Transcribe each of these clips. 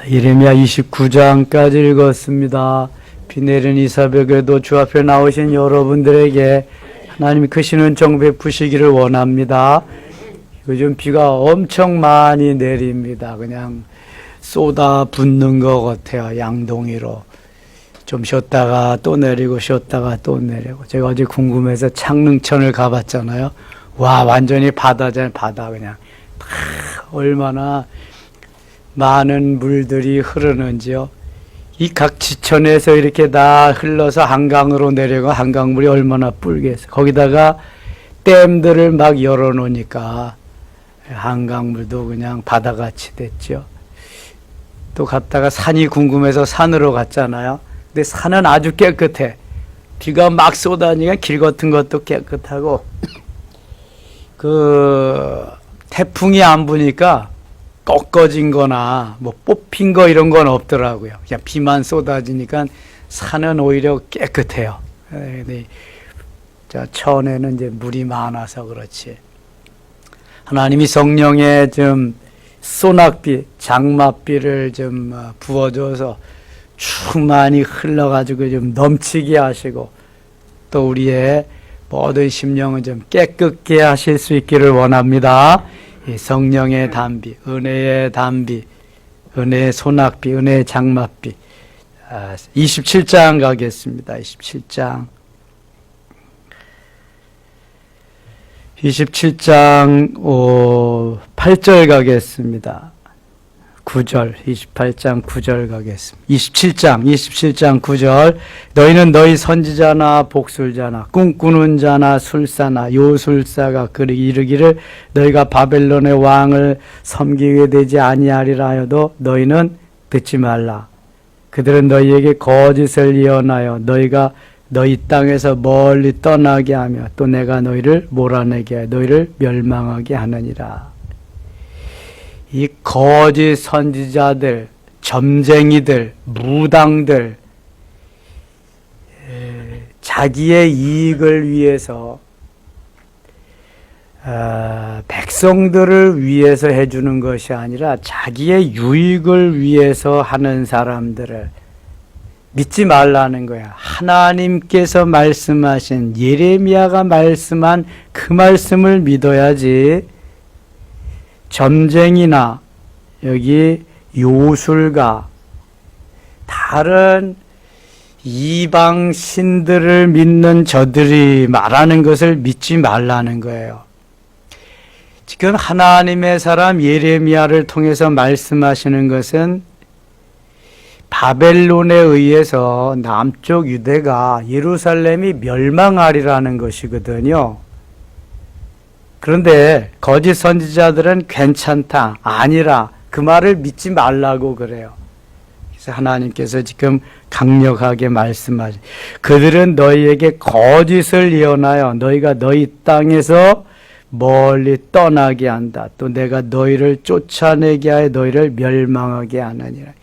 예레미야 29장까지 읽었습니다. 비 내린 이 새벽에도 주 앞에 나오신 여러분들에게 하나님이 크신 은총 베푸시기를 원합니다. 요즘 비가 엄청 많이 내립니다. 그냥 쏟아 붓는 것 같아요. 양동이로. 좀 쉬었다가 또 내리고 쉬었다가 또 내리고. 제가 어제 궁금해서 창릉천을 가봤잖아요. 와, 완전히 바다잖아요. 바다 그냥. 얼마나 많은 물들이 흐르는지요. 이 각 지천에서 이렇게 다 흘러서 한강으로 내려가 한강물이 얼마나 뿔겠어요. 거기다가 댐들을 막 열어놓으니까 한강물도 그냥 바다같이 됐죠. 또 갔다가 산이 궁금해서 산으로 갔잖아요. 근데 산은 아주 깨끗해. 비가 막 쏟아지니까 길 같은 것도 깨끗하고 태풍이 안 부니까 꺾어진 거나 뭐 뽑힌 거 이런 건 없더라고요. 그냥 비만 쏟아지니까 산은 오히려 깨끗해요. 천에는 이제 물이 많아서 그렇지. 하나님이 성령의 좀 소낙비, 장맛비를 좀 부어줘서 충만히 흘러가지고 좀 넘치게 하시고 또 우리의 모든 심령을 좀 깨끗게 하실 수 있기를 원합니다. 이 성령의 담비, 은혜의 담비, 은혜의 소낙비, 은혜의 장맛비. 27장 가겠습니다. 27장 8절 가겠습니다. 9절, 28장 9절 가겠습니다. 27장 9절. 너희는 너희 선지자나 복술자나 꿈꾸는 자나 술사나 요술사가 이르기를 너희가 바벨론의 왕을 섬기게 되지 아니하리라 하여도 너희는 듣지 말라. 그들은 너희에게 거짓을 예언하여 너희가 너희 땅에서 멀리 떠나게 하며 또 내가 너희를 몰아내게 하여 너희를 멸망하게 하느니라. 이 거짓 선지자들, 점쟁이들, 무당들, 자기의 이익을 위해서 백성들을 위해서 해주는 것이 아니라 자기의 유익을 위해서 하는 사람들을 믿지 말라는 거야. 하나님께서 말씀하신 예레미야가 말씀한 그 말씀을 믿어야지 점쟁이나 여기 요술가 다른 이방 신들을 믿는 저들이 말하는 것을 믿지 말라는 거예요. 지금 하나님의 사람 예레미야를 통해서 말씀하시는 것은 바벨론에 의해서 남쪽 유대가 예루살렘이 멸망하리라는 것이거든요. 그런데 거짓 선지자들은 괜찮다, 아니라 그 말을 믿지 말라고 그래요. 그래서 하나님께서 지금 강력하게 말씀하죠. 그들은 너희에게 거짓을 예언하여 너희가 너희 땅에서 멀리 떠나게 한다. 또 내가 너희를 쫓아내게 하여 너희를 멸망하게 하느니라.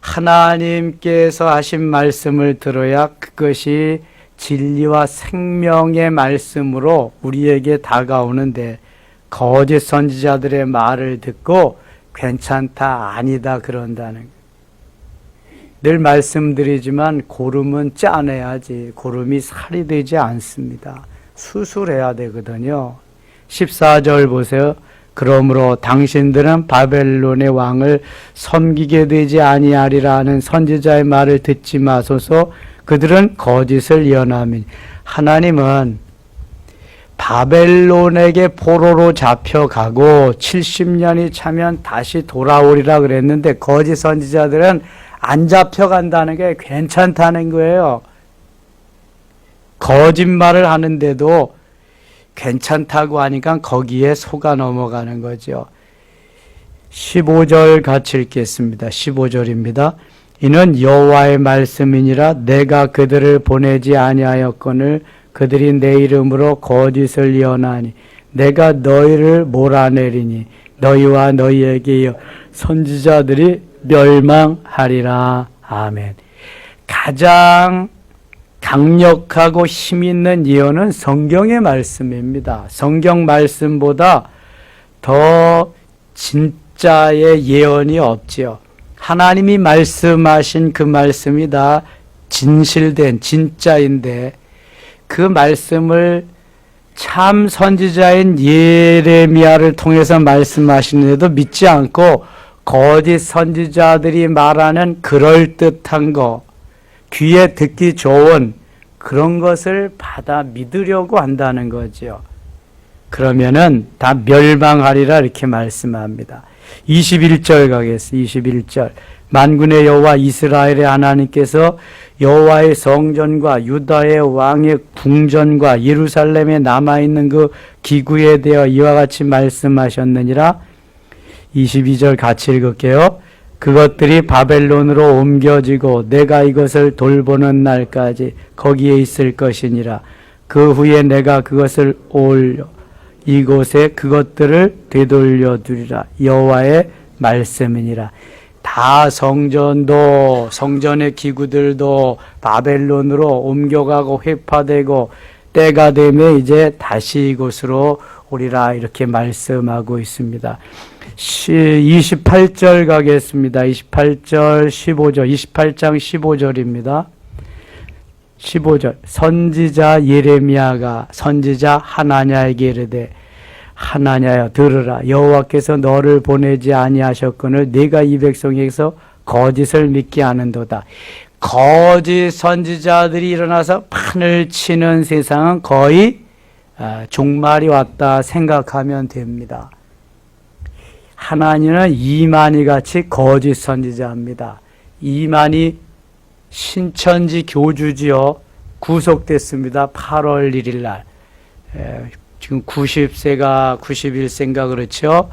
하나님께서 하신 말씀을 들어야 그것이 진리와 생명의 말씀으로 우리에게 다가오는데 거짓 선지자들의 말을 듣고 괜찮다, 아니다 그런다는 거예요. 늘 말씀드리지만 고름은 짜내야지 고름이 살이 되지 않습니다. 수술해야 되거든요. 14절 보세요. 그러므로 당신들은 바벨론의 왕을 섬기게 되지 아니하리라 하는 선지자의 말을 듣지 마소서. 그들은 거짓을 예언하니 하나님은 바벨론에게 포로로 잡혀가고 70년이 차면 다시 돌아오리라 그랬는데 거짓 선지자들은 안 잡혀간다는 게 괜찮다는 거예요. 거짓말을 하는데도 괜찮다고 하니까 거기에 속아 넘어가는 거죠. 15절 같이 읽겠습니다. 15절입니다. 이는 여호와의 말씀이니라. 내가 그들을 보내지 아니하였거늘 그들이 내 이름으로 거짓을 예언하니 내가 너희를 몰아내리니 너희와 너희에게 이어 선지자들이 멸망하리라. 아멘. 가장 강력하고 힘 있는 예언은 성경의 말씀입니다. 성경 말씀보다 더 진짜의 예언이 없지요. 하나님이 말씀하신 그 말씀이 다 진실된 진짜인데 그 말씀을 참 선지자인 예레미야를 통해서 말씀하시는데도 믿지 않고 거짓 선지자들이 말하는 그럴듯한 거, 귀에 듣기 좋은 그런 것을 받아 믿으려고 한다는 거죠. 그러면은 다 멸망하리라 이렇게 말씀합니다. 21절 가겠습니다. 21절. 만군의 여호와 이스라엘의 하나님께서 여호와의 성전과 유다의 왕의 궁전과 예루살렘에 남아있는 그 기구에 대하여 이와 같이 말씀하셨느니라. 22절 같이 읽을게요. 그것들이 바벨론으로 옮겨지고 내가 이것을 돌보는 날까지 거기에 있을 것이니라. 그 후에 내가 그것을 올려 이곳에 그것들을 되돌려 두리라. 여호와의 말씀이니라. 다 성전도 성전의 기구들도 바벨론으로 옮겨가고 회파되고 때가 되면 이제 다시 이곳으로 오리라 이렇게 말씀하고 있습니다. 28절 가겠습니다. 28절 15절 28장 15절입니다. 15절 선지자 예레미야가 선지자 하나냐에게 이르되 하나냐여 들으라. 여호와께서 너를 보내지 아니하셨거늘 네가 이 백성에게서 거짓을 믿게 하는도다. 거짓 선지자들이 일어나서 판을 치는 세상은 거의 종말이 왔다 생각하면 됩니다. 하나님은 이만희 같이 거짓 선지자입니다. 이만희 신천지 교주지요. 구속됐습니다. 8월 1일 날. 지금 90세가 91세인가 그렇죠.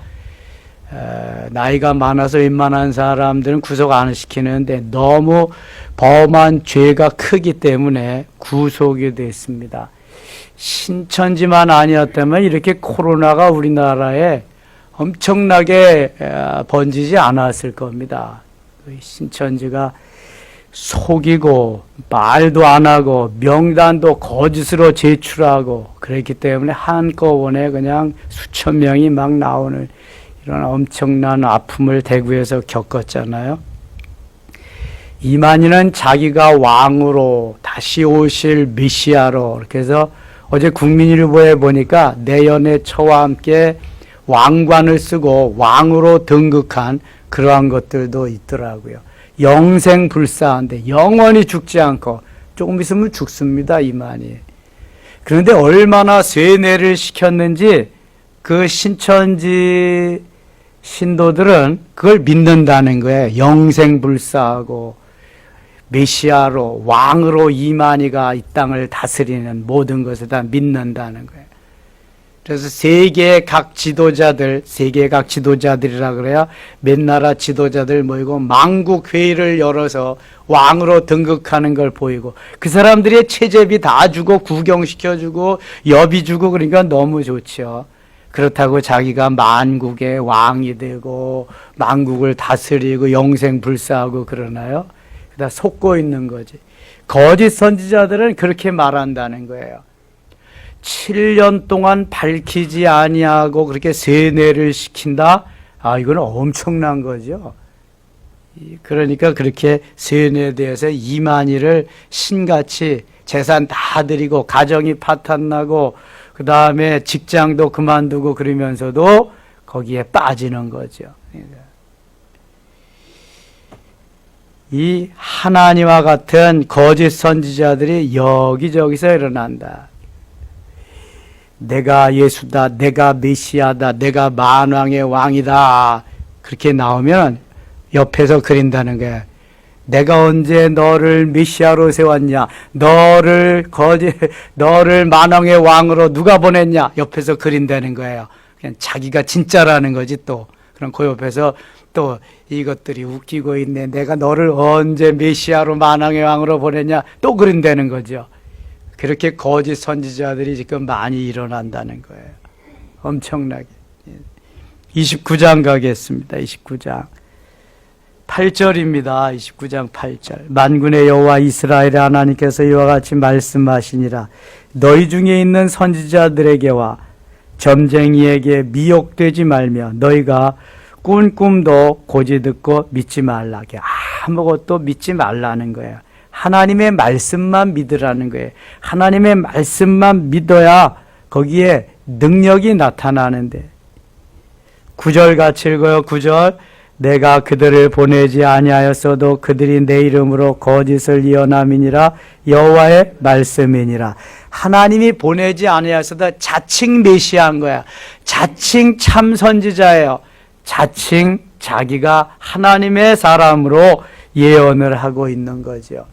나이가 많아서 웬만한 사람들은 구속 안 시키는데 너무 범한 죄가 크기 때문에 구속이 됐습니다. 신천지만 아니었다면 이렇게 코로나가 우리나라에 엄청나게 번지지 않았을 겁니다. 신천지가 속이고 말도 안 하고 명단도 거짓으로 제출하고 그랬기 때문에 한꺼번에 그냥 수천 명이 막 나오는 이런 엄청난 아픔을 대구에서 겪었잖아요. 이만희는 자기가 왕으로 다시 오실 메시아로 이렇게 해서 어제 국민일보에 보니까 내연의 처와 함께 왕관을 쓰고 왕으로 등극한 그러한 것들도 있더라고요. 영생불사한데 영원히 죽지 않고 조금 있으면 죽습니다. 이만희. 그런데 얼마나 세뇌를 시켰는지 그 신천지 신도들은 그걸 믿는다는 거예요. 영생불사하고 메시아로 왕으로 이만희가 이 땅을 다스리는 모든 것을 다 믿는다는 거예요. 그래서 세계 각 지도자들이라 그래야 몇 나라 지도자들 모이고 망국 회의를 열어서 왕으로 등극하는 걸 보이고 그 사람들의 채제비 다 주고 구경시켜주고 여비 주고 그러니까 너무 좋죠. 그렇다고 자기가 만국의 왕이 되고 만국을 다스리고 영생불사하고 그러나요? 다 속고 있는 거지. 거짓 선지자들은 그렇게 말한다는 거예요. 7년 동안 밝히지 아니하고 그렇게 세뇌를 시킨다? 이건 엄청난 거죠. 그러니까 그렇게 세뇌돼서 이만희를 신같이 재산 다 드리고 가정이 파탄나고 그 다음에 직장도 그만두고 그러면서도 거기에 빠지는 거죠. 이 하나님과 같은 거짓 선지자들이 여기저기서 일어난다. 내가 예수다, 내가 메시아다, 내가 만왕의 왕이다. 그렇게 나오면 옆에서 그린다는 거야. 내가 언제 너를 메시아로 세웠냐? 너를 만왕의 왕으로 누가 보냈냐? 옆에서 그린다는 거예요. 그냥 자기가 진짜라는 거지 또. 그럼 그 옆에서 또 이것들이 웃기고 있네. 내가 너를 언제 메시아로 만왕의 왕으로 보냈냐? 또 그린다는 거죠. 그렇게 거짓 선지자들이 지금 많이 일어난다는 거예요. 엄청나게. 29장 가겠습니다. 29장. 8절입니다. 29장 8절. 만군의 여호와 이스라엘의 하나님께서 이와 같이 말씀하시니라. 너희 중에 있는 선지자들에게와 점쟁이에게 미혹되지 말며 너희가 꾼 꿈도 고지 듣고 믿지 말라게. 아무것도 믿지 말라는 거예요. 하나님의 말씀만 믿으라는 거예요. 하나님의 말씀만 믿어야 거기에 능력이 나타나는데. 9절 같이 읽어요. 9절. 내가 그들을 보내지 아니하였어도 그들이 내 이름으로 거짓을 이어남이니라. 여호와의 말씀이니라. 하나님이 보내지 아니하였어도 자칭 메시아인 거야. 자칭 참 선지자예요. 자칭 자기가 하나님의 사람으로 예언을 하고 있는 거죠.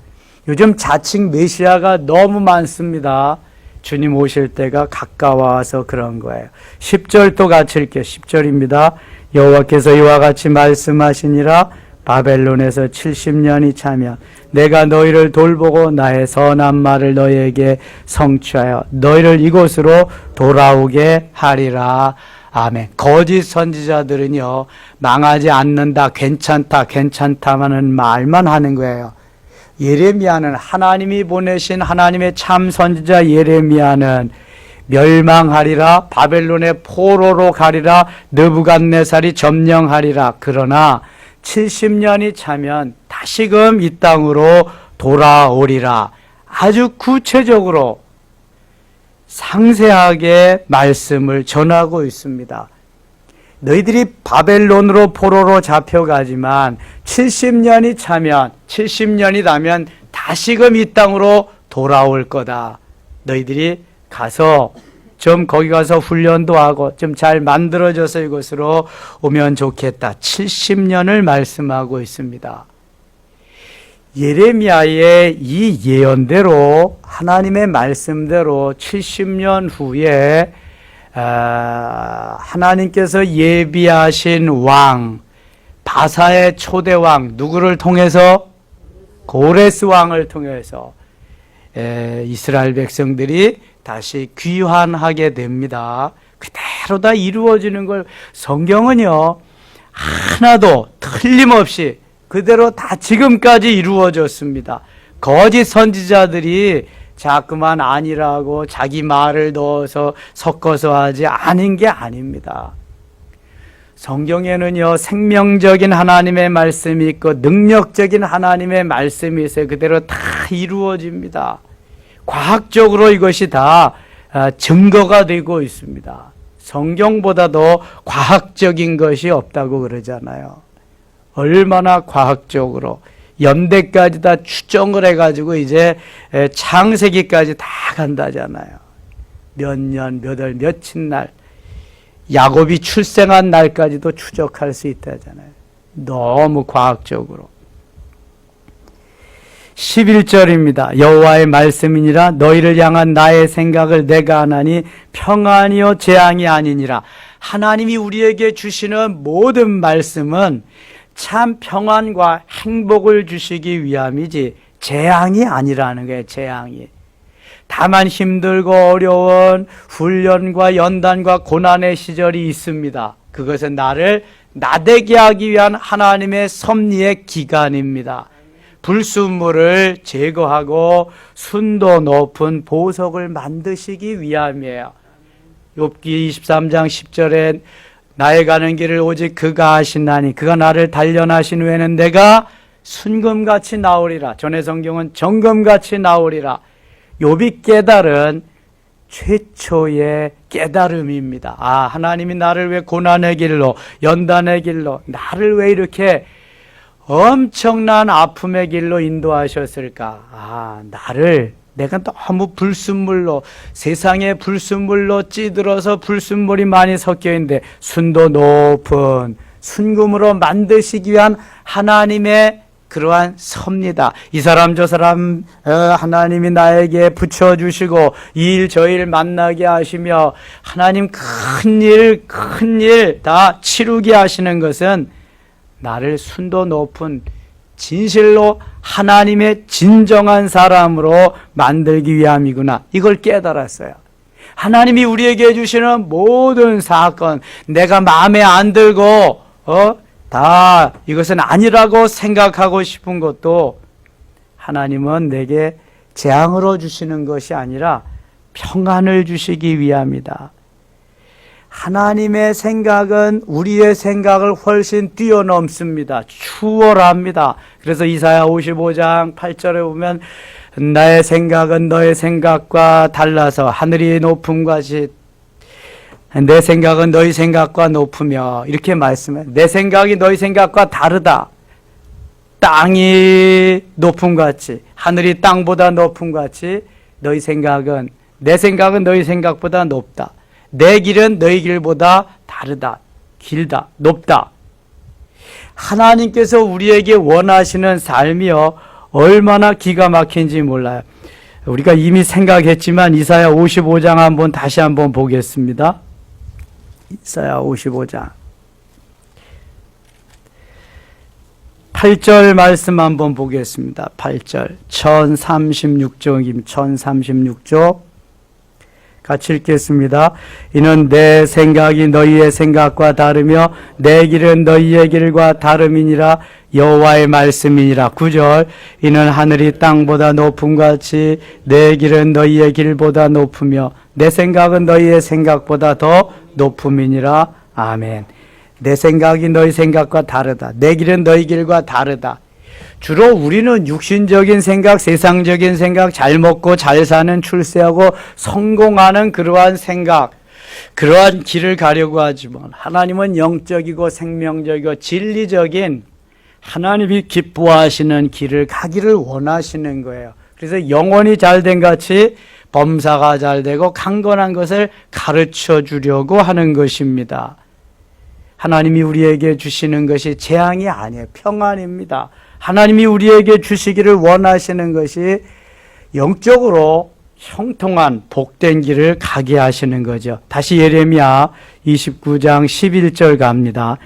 요즘 자칭 메시아가 너무 많습니다. 주님 오실 때가 가까워서 그런 거예요. 10절도 같이 읽게요. 10절입니다. 여호와께서 이와 같이 말씀하시니라. 바벨론에서 70년이 차면 내가 너희를 돌보고 나의 선한 말을 너희에게 성취하여 너희를 이곳으로 돌아오게 하리라. 아멘. 거짓 선지자들은요, 망하지 않는다, 괜찮다, 괜찮다는 말만 하는 거예요. 예레미야는 하나님이 보내신 하나님의 참 선지자 예레미야는 멸망하리라, 바벨론의 포로로 가리라, 느부갓네살이 점령하리라. 그러나 70년이 차면 다시금 이 땅으로 돌아오리라. 아주 구체적으로 상세하게 말씀을 전하고 있습니다. 너희들이 바벨론으로 포로로 잡혀가지만 70년이 차면 70년이 나면 다시금 이 땅으로 돌아올 거다. 너희들이 가서 좀 거기 가서 훈련도 하고 좀 잘 만들어져서 이곳으로 오면 좋겠다. 70년을 말씀하고 있습니다. 예레미야의 이 예언대로 하나님의 말씀대로 70년 후에 하나님께서 예비하신 왕, 바사의 초대왕, 누구를 통해서? 고레스 왕을 통해서 이스라엘 백성들이 다시 귀환하게 됩니다. 그대로 다 이루어지는 걸 성경은요, 하나도 틀림없이 그대로 다 지금까지 이루어졌습니다. 거짓 선지자들이 자꾸만 아니라고 자기 말을 넣어서 섞어서 하지 않은 게 아닙니다. 성경에는요, 생명적인 하나님의 말씀이 있고 능력적인 하나님의 말씀이 있어요. 그대로 다 이루어집니다. 과학적으로 이것이 다 증거가 되고 있습니다. 성경보다도 과학적인 것이 없다고 그러잖아요. 얼마나 과학적으로 연대까지 다 추정을 해가지고 이제 창세기까지 다 간다잖아요. 몇 년, 몇 월, 며칠 날, 야곱이 출생한 날까지도 추적할 수 있다잖아요. 너무 과학적으로. 11절입니다. 여호와의 말씀이니라. 너희를 향한 나의 생각을 내가 하나니 평안이요 재앙이 아니니라. 하나님이 우리에게 주시는 모든 말씀은 참 평안과 행복을 주시기 위함이지 재앙이 아니라는 거예요. 재앙이. 다만 힘들고 어려운 훈련과 연단과 고난의 시절이 있습니다. 그것은 나를 나대게 하기 위한 하나님의 섭리의 기간입니다. 불순물을 제거하고 순도 높은 보석을 만드시기 위함이에요. 욥기 23장 10절에 나의 가는 길을 오직 그가 하시나니 그가 나를 단련하신 후에는 내가 순금같이 나오리라. 전의 성경은 정금같이 나오리라. 욥이 깨달은 최초의 깨달음입니다. 아, 하나님이 나를 왜 고난의 길로, 연단의 길로, 나를 왜 이렇게 엄청난 아픔의 길로 인도하셨을까? 아, 내가 너무 불순물로, 세상의 불순물로 찌들어서 불순물이 많이 섞여 있는데 순도 높은 순금으로 만드시기 위한 하나님의 그러한 섭니다. 이 사람 저 사람 하나님이 나에게 붙여주시고 이 일 저 일 만나게 하시며 하나님 큰 일 다 치루게 하시는 것은 나를 순도 높은 진실로 하나님의 진정한 사람으로 만들기 위함이구나. 이걸 깨달았어요. 하나님이 우리에게 주시는 모든 사건, 내가 마음에 안 들고 다 이것은 아니라고 생각하고 싶은 것도 하나님은 내게 재앙으로 주시는 것이 아니라 평안을 주시기 위함이다. 하나님의 생각은 우리의 생각을 훨씬 뛰어넘습니다. 추월합니다. 그래서 이사야 55장 8절에 보면 나의 생각은 너의 생각과 달라서 하늘이 높음 같이 내 생각은 너희 생각과 높으며 이렇게 말씀해. 내 생각이 너희 생각과 다르다. 땅이 높음 같이 하늘이 땅보다 높음 같이 너희 생각은 내 생각은 너희 생각보다 높다. 내 길은 너희 길보다 다르다. 길다. 높다. 하나님께서 우리에게 원하시는 삶이요 얼마나 기가 막힌지 몰라요. 우리가 이미 생각했지만 이사야 55장 한번 다시 한번 보겠습니다. 이사야 55장 8절 말씀 한번 보겠습니다. 8절 1036조 1036조 같이 읽겠습니다. 이는 내 생각이 너희의 생각과 다르며 내 길은 너희의 길과 다름이니라 여호와의 말씀이니라. 9절 이는 하늘이 땅보다 높음 같이 내 길은 너희의 길보다 높으며 내 생각은 너희의 생각보다 더 높음이니라. 아멘. 내 생각이 너희 생각과 다르다. 내 길은 너희 길과 다르다. 주로 우리는 육신적인 생각, 세상적인 생각, 잘 먹고 잘 사는, 출세하고 성공하는 그러한 생각, 그러한 길을 가려고 하지만 하나님은 영적이고 생명적이고 진리적인 하나님이 기뻐하시는 길을 가기를 원하시는 거예요. 그래서 영혼이 잘된 같이 범사가 잘되고 강건한 것을 가르쳐 주려고 하는 것입니다. 하나님이 우리에게 주시는 것이 재앙이 아니에요. 평안입니다. 하나님이 우리에게 주시기를 원하시는 것이 영적으로 형통한 복된 길을 가게 하시는 거죠. 다시 예레미야 29장 11절 갑니다.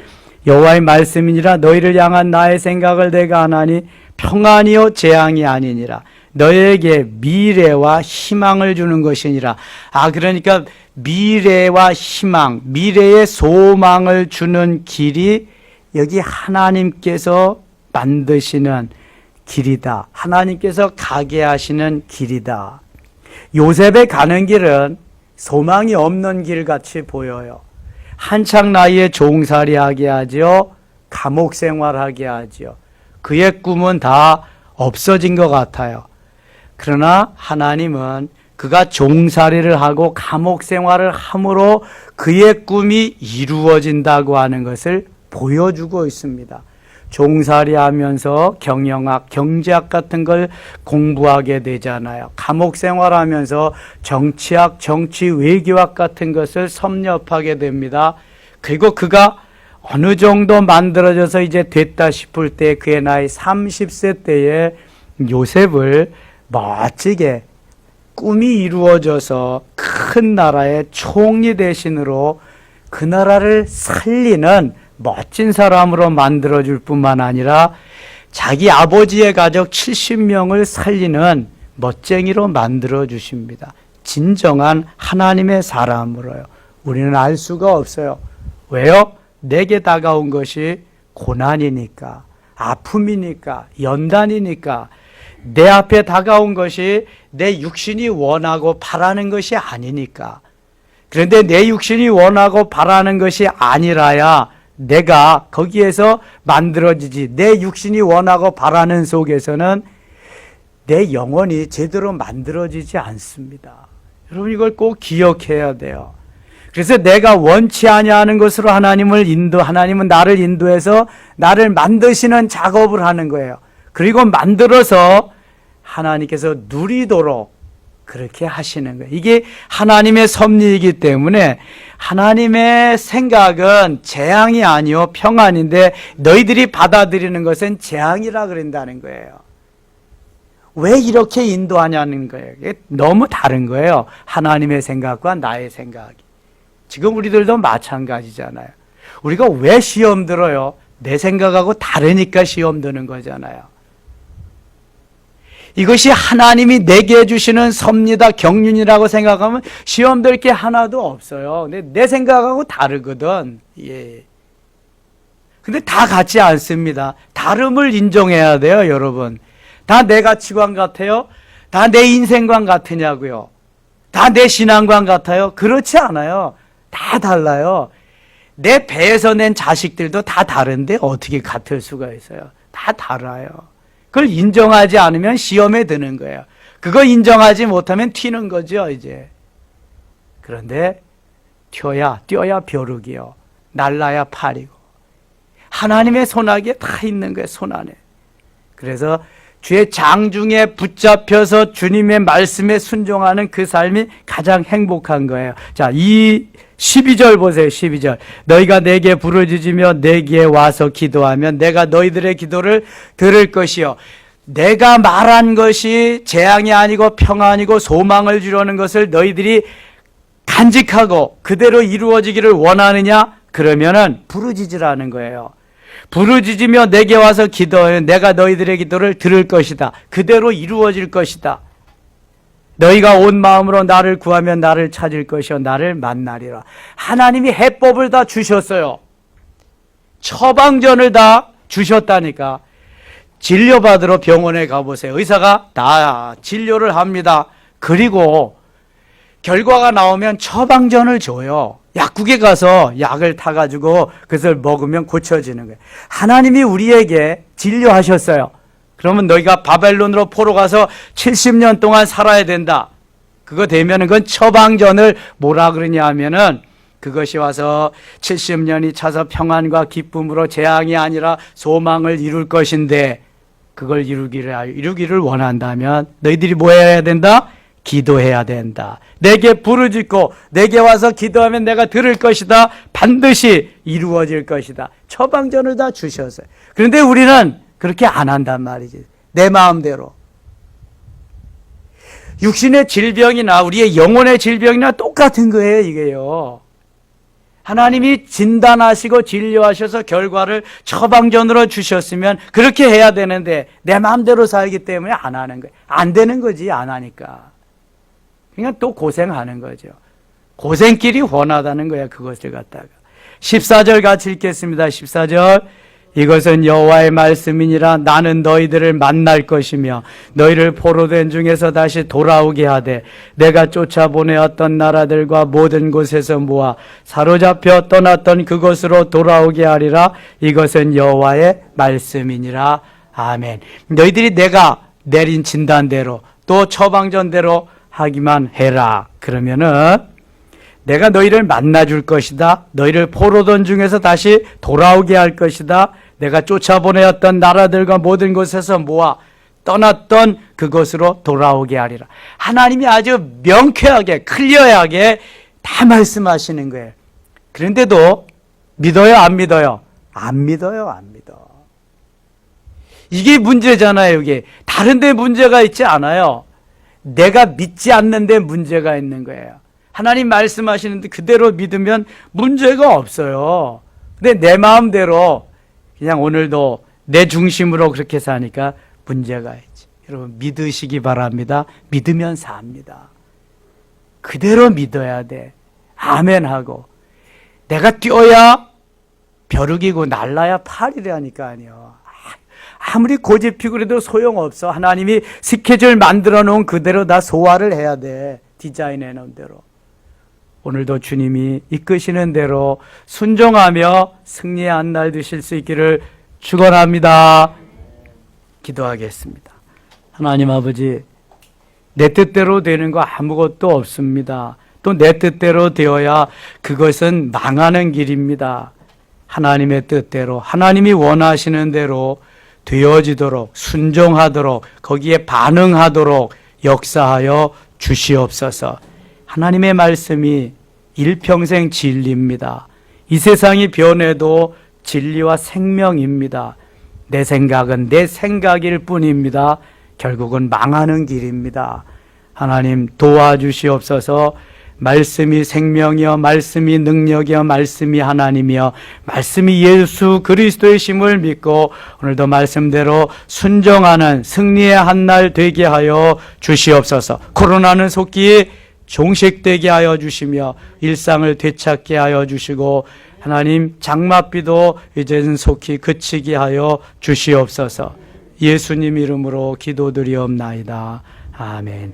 여호와의 말씀이니라 너희를 향한 나의 생각을 내가 하나니 평안이요 재앙이 아니니라. 너희에게 미래와 희망을 주는 것이니라. 그러니까 미래와 희망, 미래의 소망을 주는 길이 여기 하나님께서 만드시는 길이다. 하나님께서 가게 하시는 길이다. 요셉의 가는 길은 소망이 없는 길같이 보여요. 한창 나이에 종살이하게 하죠. 감옥 생활하게 하죠. 그의 꿈은 다 없어진 것 같아요. 그러나 하나님은 그가 종살이를 하고 감옥 생활을 함으로 그의 꿈이 이루어진다고 하는 것을 보여주고 있습니다. 종살이하면서 경영학, 경제학 같은 걸 공부하게 되잖아요. 감옥 생활하면서 정치학, 정치 외교학 같은 것을 섭렵하게 됩니다. 그리고 그가 어느 정도 만들어져서 이제 됐다 싶을 때 그의 나이 30세 때에 요셉을 멋지게 꿈이 이루어져서 큰 나라의 총리 대신으로 그 나라를 살리는 멋진 사람으로 만들어줄 뿐만 아니라 자기 아버지의 가족 70명을 살리는 멋쟁이로 만들어 주십니다. 진정한 하나님의 사람으로요. 우리는 알 수가 없어요. 왜요? 내게 다가온 것이 고난이니까, 아픔이니까, 연단이니까, 내 앞에 다가온 것이 내 육신이 원하고 바라는 것이 아니니까. 그런데 내 육신이 원하고 바라는 것이 아니라야 내가 거기에서 만들어지지. 내 육신이 원하고 바라는 속에서는 내 영혼이 제대로 만들어지지 않습니다. 여러분 이걸 꼭 기억해야 돼요. 그래서 내가 원치 아니하는 것으로 하나님은 나를 인도해서 나를 만드시는 작업을 하는 거예요. 그리고 만들어서 하나님께서 누리도록 그렇게 하시는 거예요. 이게 하나님의 섭리이기 때문에 하나님의 생각은 재앙이 아니요 평안인데 너희들이 받아들이는 것은 재앙이라 그런다는 거예요. 왜 이렇게 인도하냐는 거예요. 이게 너무 다른 거예요. 하나님의 생각과 나의 생각이. 지금 우리들도 마찬가지잖아요. 우리가 왜 시험 들어요? 내 생각하고 다르니까 시험 드는 거잖아요. 이것이 하나님이 내게 주시는 섭리다, 경륜이라고 생각하면 시험 될 게 하나도 없어요. 근데 내 생각하고 다르거든. 예. 근데 다 같지 않습니다. 다름을 인정해야 돼요, 여러분. 다 내 가치관 같아요? 다 내 인생관 같으냐고요? 다 내 신앙관 같아요? 그렇지 않아요. 다 달라요. 내 배에서 낸 자식들도 다 다른데 어떻게 같을 수가 있어요? 다 달라요. 그걸 인정하지 않으면 시험에 드는 거예요. 그거 인정하지 못하면 튀는 거죠, 이제. 그런데 뛰어야 벼룩이요. 날라야 팔이고. 하나님의 손아귀에 다 있는 거예요, 손 안에. 그래서 주의 장중에 붙잡혀서 주님의 말씀에 순종하는 그 삶이 가장 행복한 거예요. 자, 이 12절 보세요. 12절. 너희가 내게 부르짖으며 내게 와서 기도하면 내가 너희들의 기도를 들을 것이요. 내가 말한 것이 재앙이 아니고 평안이고 소망을 주려는 것을 너희들이 간직하고 그대로 이루어지기를 원하느냐? 그러면은 부르짖으라는 거예요. 부르짖으며 내게 와서 기도하면 내가 너희들의 기도를 들을 것이다. 그대로 이루어질 것이다. 너희가 온 마음으로 나를 구하면 나를 찾을 것이요 나를 만나리라. 하나님이 해법을 다 주셨어요. 처방전을 다 주셨다니까. 진료받으러 병원에 가보세요. 의사가 다 진료를 합니다. 그리고 결과가 나오면 처방전을 줘요. 약국에 가서 약을 타가지고 그것을 먹으면 고쳐지는 거예요. 하나님이 우리에게 진료하셨어요. 그러면 너희가 바벨론으로 포로 가서 70년 동안 살아야 된다. 그거 되면 그건 처방전을 뭐라 그러냐 하면은 그것이 와서 70년이 차서 평안과 기쁨으로 재앙이 아니라 소망을 이룰 것인데 그걸 이루기를 원한다면 너희들이 뭐 해야 된다? 기도해야 된다. 내게 부르짖고 내게 와서 기도하면 내가 들을 것이다. 반드시 이루어질 것이다. 처방전을 다 주셨어요. 그런데 우리는 그렇게 안 한단 말이지. 내 마음대로. 육신의 질병이나 우리의 영혼의 질병이나 똑같은 거예요, 이게요. 하나님이 진단하시고 진료하셔서 결과를 처방전으로 주셨으면 그렇게 해야 되는데 내 마음대로 살기 때문에 안 하는 거예요. 안 되는 거지, 안 하니까. 그러니까 또 고생하는 거죠. 고생길이 훤하다는 거야, 그것을 갖다가. 14절 같이 읽겠습니다. 14절. 이것은 여호와의 말씀이니라. 나는 너희들을 만날 것이며 너희를 포로된 중에서 다시 돌아오게 하되 내가 쫓아보내었던 나라들과 모든 곳에서 모아 사로잡혀 떠났던 그곳으로 돌아오게 하리라. 이것은 여호와의 말씀이니라. 아멘. 너희들이 내가 내린 진단대로 또 처방전대로 하기만 해라. 그러면은 내가 너희를 만나줄 것이다. 너희를 포로된 중에서 다시 돌아오게 할 것이다. 내가 쫓아보내었던 나라들과 모든 곳에서 모아 떠났던 그곳으로 돌아오게 하리라. 하나님이 아주 명쾌하게 클리어하게 다 말씀하시는 거예요. 그런데도 믿어요, 안 믿어요? 안 믿어요, 안 믿어. 이게 문제잖아요. 이게 다른 데 문제가 있지 않아요. 내가 믿지 않는 데 문제가 있는 거예요. 하나님 말씀하시는데 그대로 믿으면 문제가 없어요. 근데 내 마음대로 그냥 오늘도 내 중심으로 그렇게 사니까 문제가 있지. 여러분 믿으시기 바랍니다. 믿으면 삽니다. 그대로 믿어야 돼. 아멘 하고. 내가 뛰어야 벼룩이고 날라야 팔이라니까요. 아무리 고집피고 그래도 소용없어. 하나님이 스케줄 만들어 놓은 그대로 다 소화를 해야 돼. 디자인해 놓은 대로. 오늘도 주님이 이끄시는 대로 순종하며 승리의 한 날 되실 수 있기를 축원합니다. 기도하겠습니다. 하나님 아버지, 내 뜻대로 되는 거 아무것도 없습니다. 또 내 뜻대로 되어야 그것은 망하는 길입니다. 하나님의 뜻대로, 하나님이 원하시는 대로 되어지도록, 순종하도록, 거기에 반응하도록 역사하여 주시옵소서. 하나님의 말씀이 일평생 진리입니다. 이 세상이 변해도 진리와 생명입니다. 내 생각은 내 생각일 뿐입니다. 결국은 망하는 길입니다. 하나님 도와주시옵소서. 말씀이 생명이여, 말씀이 능력이여, 말씀이 하나님이여, 말씀이 예수 그리스도의 심을 믿고 오늘도 말씀대로 순종하는 승리의 한 날 되게 하여 주시옵소서. 코로나는 속히 종식되게 하여 주시며 일상을 되찾게 하여 주시고 하나님 장맛비도 이제는 속히 그치게 하여 주시옵소서. 예수님 이름으로 기도드리옵나이다. 아멘.